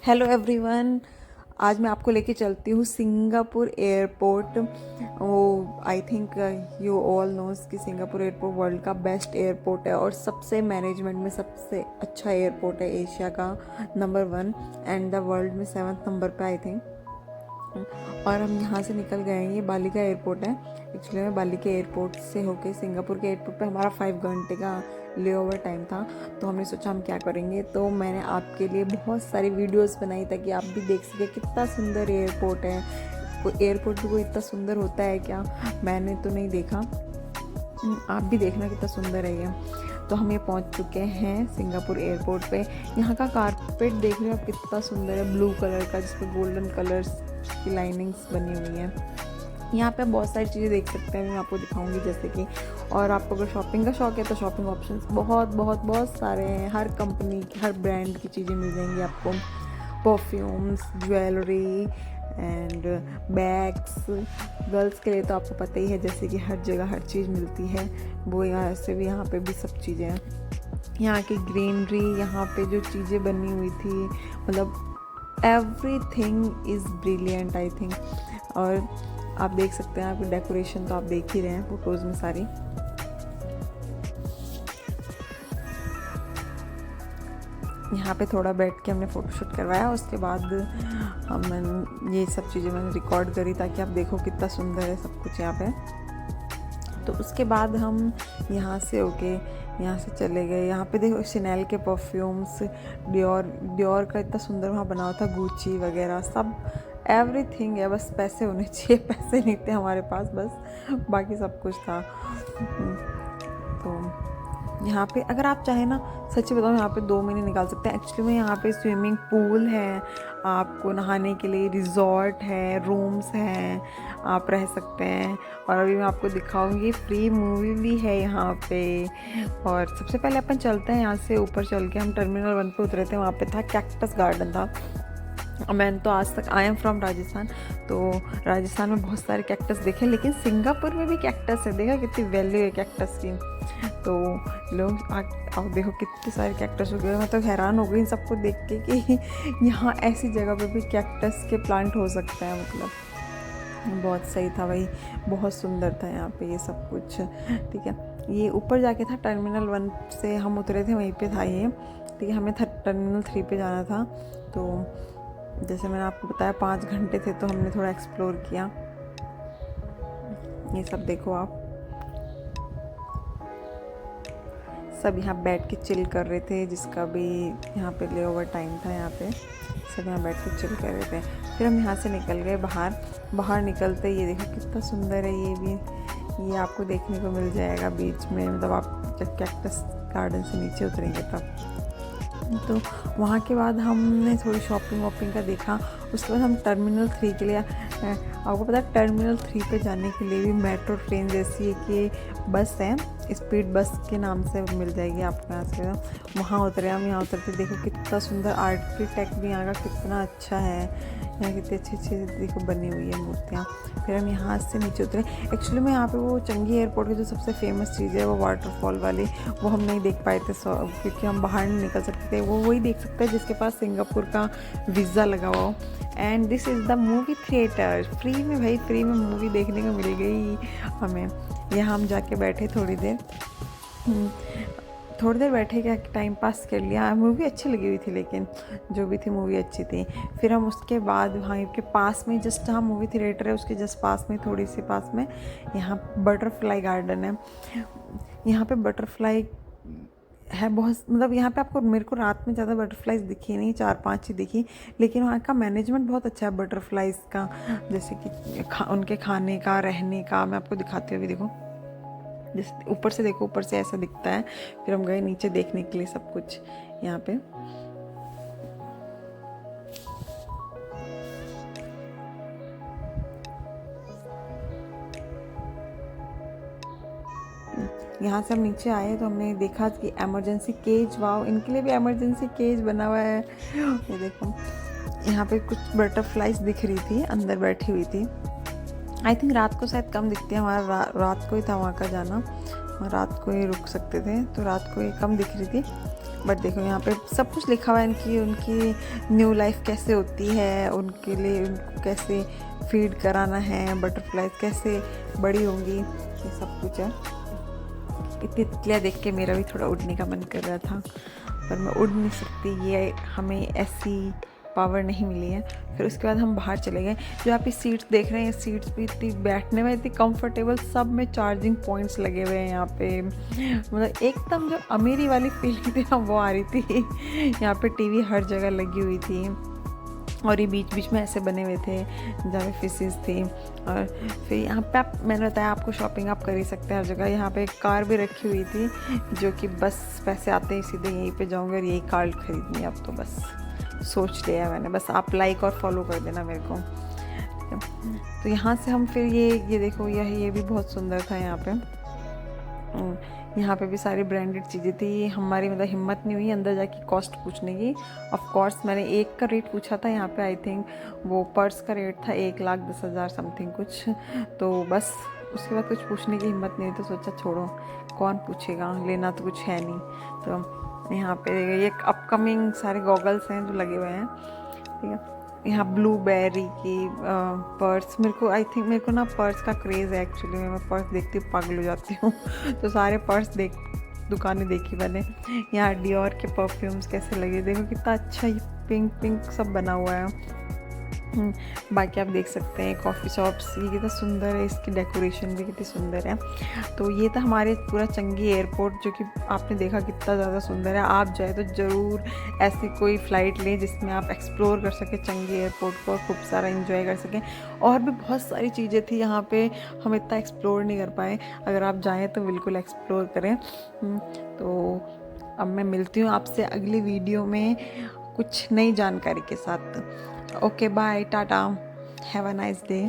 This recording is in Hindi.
Hello everyone. आज मैं आपको लेके चलती हूँ सिंगापुर एयरपोर्ट। वो I think you all knows कि सिंगापुर एयरपोर्ट वर्ल्ड का बेस्ट एयरपोर्ट है और सबसे मैनेजमेंट में सबसे अच्छा एयरपोर्ट है, एशिया का नंबर 1 एंड द वर्ल्ड में 7th नंबर पे आई थिंक। और हम यहाँ से निकल गए हैं, ये बाली का एयरपोर्ट है। एक्चुअली में बाली के एयरपोर्ट से होके सिंगापुर के एयरपोर्ट पे हमारा 5 घंटे का लेओवर टाइम था। तो हमने सोचा हम क्या करेंगे, तो मैंने आपके लिए बहुत सारी वीडियोस बनाई ताकि आप भी देख सकें कितना सुंदर एयरपोर्ट है। कोई एयरपोर्ट भी कोई इतना सुंदर होता है क्या, मैंने तो नहीं देखा। आप भी देखना कितना सुंदर है ये। तो हम ये पहुंच चुके हैं सिंगापुर एयरपोर्ट पे। यहाँ का कारपेट देख रहे हो आप कितना सुंदर है, ब्लू कलर का जिसमें गोल्डन कलर्स की लाइनिंग्स बनी हुई हैं। यहाँ पे आप बहुत सारी चीज़ें देख सकते हैं, मैं आपको दिखाऊंगी जैसे कि। और आपको अगर शॉपिंग का शौक है तो शॉपिंग ऑप्शंस बहुत बहुत बहुत सारे हैं। हर कंपनी की हर ब्रांड की चीज़ें मिल जाएंगी आपको, perfumes, jewellery and bags. Girls के लिए तो आपको पता ही है जैसे कि हर जगह हर चीज़ मिलती है, वो यहाँ से भी यहाँ पे भी सब चीज़ें हैं। यहाँ की ग्रीनरी, यहाँ पे जो चीज़ें बनी हुई थी, मतलब everything is brilliant I think. और आप देख सकते हैं, आपकी डेकोरेशन तो आप देख ही रहे हैं फोटोज़ में सारी। यहाँ पे थोड़ा बैठ के हमने फ़ोटोशूट करवाया, उसके बाद हम ये सब चीज़ें मैंने रिकॉर्ड करी ताकि आप देखो कितना सुंदर है सब कुछ यहाँ पे। तो उसके बाद हम यहाँ से यहाँ से चले गए। यहाँ पे देखो शनेल के परफ्यूम्स, डियोर का इतना सुंदर वहाँ बना हुआ था, गुची वगैरह सब एवरीथिंग है। बस पैसे होने चाहिए, पैसे नहीं थे हमारे पास, बस बाकी सब कुछ था। तो यहाँ पे अगर आप चाहें ना, सच्ची बताऊँ, यहाँ पे 2 महीने निकाल सकते हैं। एक्चुअली में यहाँ पे स्विमिंग पूल है, आपको नहाने के लिए रिजॉर्ट है, रूम्स हैं, आप रह सकते हैं। और अभी मैं आपको दिखाऊंगी, फ्री मूवी भी है यहाँ पे। और सबसे पहले अपन चलते हैं यहाँ से ऊपर चल के। हम टर्मिनल 1 पे उतरे थे, वहाँ पे था कैक्टस गार्डन था। मैंने तो आज तक, आई एम फ्रॉम राजस्थान, तो राजस्थान में बहुत सारे कैक्टस देखे, लेकिन सिंगापुर में भी कैक्टस है। देखा कितनी वैल्यू है कैक्टस की। तो लोग अब देखो कितने सारे कैक्टस हो गए। मैं तो हैरान हो गई इन सबको देख के कि यहाँ ऐसी जगह पे भी कैक्टस के प्लांट हो सकते हैं। मतलब बहुत सही था भाई, बहुत सुंदर था यहाँ पे ये सब कुछ। ठीक है, ये ऊपर जाके था टर्मिनल 1 से हम उतरे थे, वहीं पे था ये। ठीक है, हमें टर्मिनल 3 पे जाना था। तो जैसे मैंने आपको बताया 5 घंटे थे, तो हमने थोड़ा एक्सप्लोर किया। ये सब देखो आप, सब यहाँ बैठ के चिल कर रहे थे, जिसका भी यहाँ पे लेओवर टाइम था, यहाँ पे सब यहाँ बैठ के चिल कर रहे थे। फिर हम यहाँ से निकल गए बाहर निकलते ये देखो कितना सुंदर है। ये भी, ये आपको देखने को मिल जाएगा बीच में, मतलब आप जब कैक्टस गार्डन से नीचे उतरेंगे तब। तो वहाँ के बाद हमने थोड़ी शॉपिंग का देखा। उसके बाद हम टर्मिनल 3 के लिए, आपको पता है टर्मिनल 3 पे जाने के लिए भी मेट्रो ट्रेन जैसी एक बस है, स्पीड बस के नाम से मिल जाएगी आपको। यहाँ से वहाँ उतरे हम, यहाँ उतरते देखो कितना सुंदर आर्किटेक्ट भी यहाँ का कितना अच्छा है। यहाँ कितनी अच्छी देखो बनी हुई है मूर्तियाँ। फिर हम यहाँ से नीचे उतरे। एक्चुअली में यहाँ पे वो चंगी एयरपोर्ट की जो सबसे फेमस चीज़ है वो वाटरफॉल वाली, वो हम नहीं देख पाए थे क्योंकि हम बाहर नहीं निकल सकते थे। वो वही देख सकते हैं जिसके पास सिंगापुर का वीज़ा लगा हुआ हो। And this is the movie theatre, free में भाई, फ्री में मूवी देखने को मिल गई हमें। यहाँ हम जाके बैठे थोड़ी देर बैठे, क्या टाइम पास कर लिया। मूवी अच्छी लगी हुई थी, लेकिन जो भी थी मूवी अच्छी थी। फिर हम उसके बाद वहाँ के पास में, जस्ट जहाँ मूवी थिएटर है उसके जस्ट पास में, थोड़ी सी पास में यहाँ बटरफ्लाई गार्डन है। यहाँ पे बटरफ्लाई है बहुत, मतलब यहाँ पे आपको, मेरे को रात में ज़्यादा बटरफ्लाइज दिखी नहीं, 4-5 ही दिखी, लेकिन वहाँ का मैनेजमेंट बहुत अच्छा है बटरफ्लाइज का। जैसे कि उनके खाने का, रहने का, मैं आपको दिखाती हूँ। अभी देखो, जैसे ऊपर से देखो, ऊपर से ऐसा दिखता है। फिर हम गए नीचे देखने के लिए सब कुछ यहाँ पे। यहाँ से हम नीचे आए तो हमने देखा कि इमरजेंसी केज, वाओ, इनके लिए भी इमरजेंसी केज बना हुआ है। ये देखो, यहाँ पे कुछ बटरफ्लाइज दिख रही थी, अंदर बैठी हुई थी। आई थिंक रात को शायद कम दिखती है, हमारा रात को ही था वहाँ का जाना, रात को ही रुक सकते थे, तो रात को ही कम दिख रही थी। बट देखो यहाँ पे सब कुछ लिखा हुआ है इनकी उनकी न्यू लाइफ कैसे होती है, उनके लिए उनको कैसे फीड कराना है, बटरफ्लाइज कैसे बड़ी होंगी, ये सब कुछ है। इतनी तितलियाँ देख के मेरा भी थोड़ा उड़ने का मन कर रहा था, पर मैं उड़ नहीं सकती, ये हमें ऐसी पावर नहीं मिली है। फिर उसके बाद हम बाहर चले गए। जो आप ये सीट्स देख रहे हैं, सीट्स भी इतनी बैठने में इतनी कंफर्टेबल, सब में चार्जिंग पॉइंट्स लगे हुए हैं यहाँ पे। मतलब एकदम जो अमीरी वाली फीलिंग थी ना वो आ रही थी। यहाँ पे टीवी हर जगह लगी हुई थी और ये बीच बीच में ऐसे बने हुए थे जहाँ पे फिशेस थी। और फिर यहाँ पे मैंने बताया आपको शॉपिंग आप कर ही सकते हैं हर जगह। यहाँ पे एक कार भी रखी हुई थी जो कि बस पैसे आते ही सीधे यहीं पे जाऊँगी और यही कार खरीदनी है अब तो, बस सोच लिया मैंने। बस आप लाइक और फॉलो कर देना मेरे को। तो यहाँ से हम फिर ये देखो, ये भी बहुत सुंदर था यहाँ पे। यहाँ पे भी सारी ब्रांडेड चीज़ें थी। हमारी मतलब हिम्मत नहीं हुई अंदर जाके कॉस्ट पूछने की। ऑफ कोर्स मैंने एक का रेट पूछा था यहाँ पे, आई थिंक वो पर्स का रेट था 1,10,000 समथिंग कुछ। तो बस उसके बाद कुछ पूछने की हिम्मत नहीं हुई, तो सोचा छोड़ो कौन पूछेगा, लेना तो कुछ है नहीं। तो यहाँ पे ये अपकमिंग सारे गॉगल्स हैं जो लगे हुए हैं, ठीक है। यहाँ ब्लूबेरी की पर्स, मेरे को आई थिंक मेरे को ना पर्स का क्रेज़ है एक्चुअली। मैं पर्स देखती हूँ पागल हो जाती हूँ। तो सारे पर्स दुकानें देखी मैंने। यहाँ डियोर के परफ्यूम्स कैसे लगे, देखो कितना अच्छा ये पिंक पिंक सब बना हुआ है। बाकी आप देख सकते हैं कॉफ़ी शॉप्स, ये कितना सुंदर है, इसकी डेकोरेशन भी कितनी सुंदर है। तो ये था हमारे पूरा चंगी एयरपोर्ट, जो कि आपने देखा कितना ज़्यादा सुंदर है। आप जाए तो ज़रूर ऐसी कोई फ़्लाइट लें जिसमें आप एक्सप्लोर कर सकें चंगी एयरपोर्ट को और खूब सारा एंजॉय कर सकें। और भी बहुत सारी चीज़ें थी यहाँ पे, हम इतना एक्सप्लोर नहीं कर पाए। अगर आप जाएँ तो बिल्कुल एक्सप्लोर करें। तो अब मैं मिलती हूँ आपसे अगली वीडियो में कुछ नई जानकारी के साथ। Okay bye, tata, have a nice day.